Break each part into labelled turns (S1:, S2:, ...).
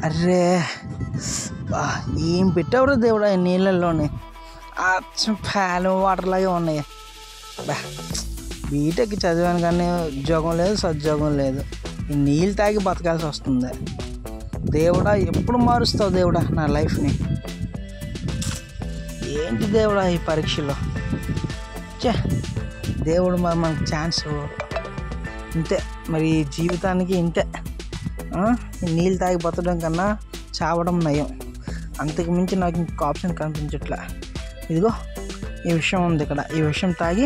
S1: Array ఏం పెట్టావురా దేవుడా ఈ నీళ్ళల్లోనే ఫ్యాన్ వాటర్ లాగే ఉన్నాయి. బీటెక్ చదివాను కానీ ఉద్యోగం లేదు, సద్యోగం లేదు. ఈ నీళ్ళు తాగి బతకాల్సి వస్తుంది. దేవుడా ఎప్పుడు మారుస్తావు దేవుడా నా లైఫ్ని? ఏంటి దేవుడా ఈ పరీక్షలో? దేవుడు మరి మనకు ఛాన్స్ ఇంతే, మరి జీవితానికి ఇంతే. నీళ్ళు తాగి బతకడం కన్నా చావడం నయం. అంతకు మించి నాకు ఇంకొక ఆప్షన్ కనిపించట్లే. ఇదిగో ఈ విషయం ఉంది ఇక్కడ, ఈ విషయం తాగి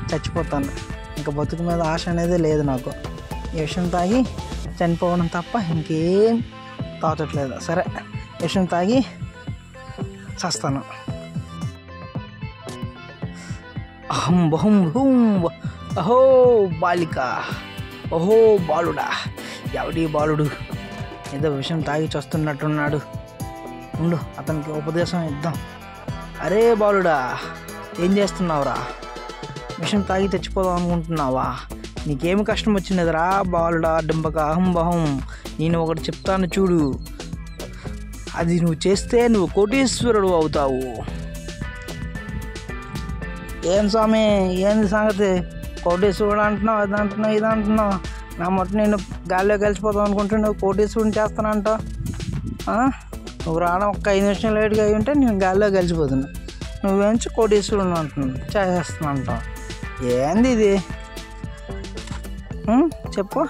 S1: చచ్చిపోతాను. ఇంకా బతుకు మీద ఆశ అనేది లేదు నాకు. ఈ విషయం తాగి చనిపోవడం తప్ప ఇంకేం తోచట్లేదు. సరే ఈ విషయం తాగి చస్తాను. అహం బహుం హుం అహో బాలిక, ఓహో బాలుడా. ఎవడి బాలుడు? ఏదో విషయం తాగి చస్తున్నట్టున్నాడు. ఉండు అతనికి ఉపదేశం ఇద్దాం. అరే బాలుడా, ఏం చేస్తున్నావురా? విషయం తాగి తెచ్చిపోదాం అనుకుంటున్నావా? నీకేమి కష్టం వచ్చినదిరా బాలుడా డింబక అహం బహం. నేను ఒకటి చెప్తాను చూడు, అది నువ్వు చేస్తే నువ్వు కోటీశ్వరుడు అవుతావు. ఏం స్వామి, ఏంది సంగతి? కోటీశ్వరుడు అంటున్నావు, అది అంటున్నావు, ఇది అంటున్నావు. నా మొత్తం నేను గాల్లో కలిసిపోతావు అనుకుంటే నువ్వు కోటీశ్వరుని చేస్తానంట. నువ్వు రావడం ఒక్క 5 నిమిషం లేట్గా అయి ఉంటే నేను గాల్లో కలిసిపోతున్నా. నువ్వేంచి కోటీశ్వరుని అంటున్నావు, చేస్తున్నా అంటావు. ఏంది ఇది? చెప్పు.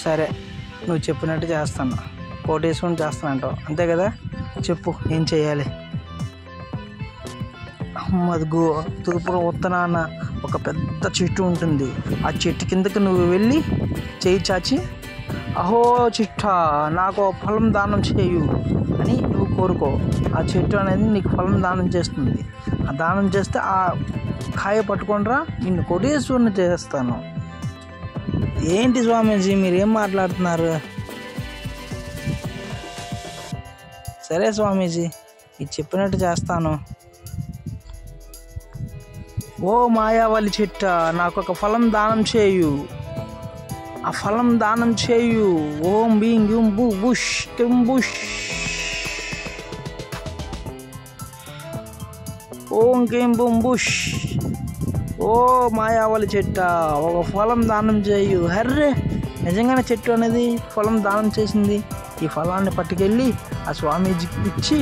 S1: సరే నువ్వు చెప్పినట్టు చేస్తాను, కోటీశ్వరుని చేస్తానంటావు అంతే కదా? చెప్పు ఏం చేయాలి? అదిగో తూర్పున ఉత్తరాన ఒక పెద్ద చెట్టు ఉంటుంది. ఆ చెట్టు కిందకి నువ్వు వెళ్ళి చేయి చాచి, అహో చిట్టా నాకు ఫలం దానం చేయు అని నువ్వు కోరుకో. ఆ చెట్టు అనేది నీకు ఫలం దానం చేస్తుంది. ఆ దానం చేస్తే ఆ కాయ పట్టుకొనిరా, నిన్ను కోటీశ్వరుని చేస్తాను. ఏంటి స్వామీజీ మీరేం మాట్లాడుతున్నారు? సరే స్వామీజీ ఇది చెప్పినట్టు చేస్తాను. ఓ మాయావళి చెట్ట, నాకు ఒక ఫలం దానం చేయు. ఆ ఫలం దానం చేయు. ఓం భీం గ్యూం బూ బుష్ కిం బుష్. ఓం కిం బుం బుష్. ఓ మాయావళి చెట్ట, ఒక ఫలం దానం చేయు. హర్రే, నిజంగానే చెట్టు అనేది ఫలం దానం చేసింది. ఈ ఫలాన్ని పట్టుకెళ్ళి ఆ స్వామీజీకి ఇచ్చి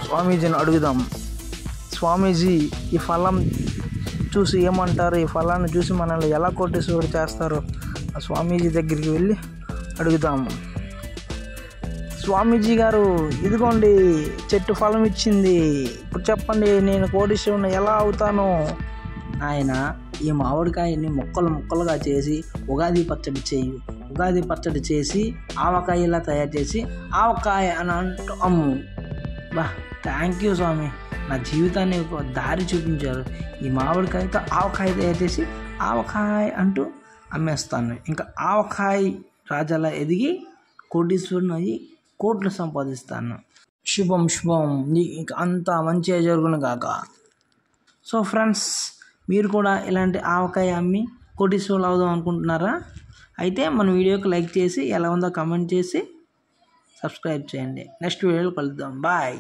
S1: స్వామీజీని అడుగుదాం. స్వామీజీ ఈ ఫలం చూసి ఏమంటారు? ఈ ఫలాన్ని చూసి మనల్ని ఎలా కోటీశ్వరుడు చేస్తారో ఆ స్వామీజీ దగ్గరికి వెళ్ళి అడుగుదాం. స్వామీజీ గారు ఇదిగోండి చెట్టు ఫలం ఇచ్చింది, ఇప్పుడు చెప్పండి నేను కోటీశ్వరుని ఎలా అవుతాను? ఆయన ఈ మామిడికాయని ముక్కలు ముక్కలుగా చేసి ఉగాది పచ్చడి చేయు. ఉగాది పచ్చడి చేసి ఆవకాయలా తయారు చేసి ఆవకాయ అని అంటూ అమ్ము. థ్యాంక్ యూ స్వామి, నా జీవితాన్ని ఒక దారి చూపించారు. ఈ మామిడికాయతో ఆవకాయ తయారు చేసి ఆవకాయ అంటూ అమ్మేస్తాను. ఇంకా ఆవకాయ రాజాలా ఎదిగి కోటీశ్వరుని అయ్యి కోట్లు సంపాదిస్తాను. శుభం శుభం, నీకు అంతా మంచిగా జరుగును కాక. సో ఫ్రెండ్స్, మీరు కూడా ఇలాంటి ఆవకాయ అమ్మి కోటీశ్వరులు అవుదాం అనుకుంటున్నారా? అయితే మన వీడియోకి లైక్ చేసి ఎలా ఉందో కామెంట్ చేసి సబ్స్క్రైబ్ చేయండి. నెక్స్ట్ వీడియోలో కలుద్దాం. బాయ్.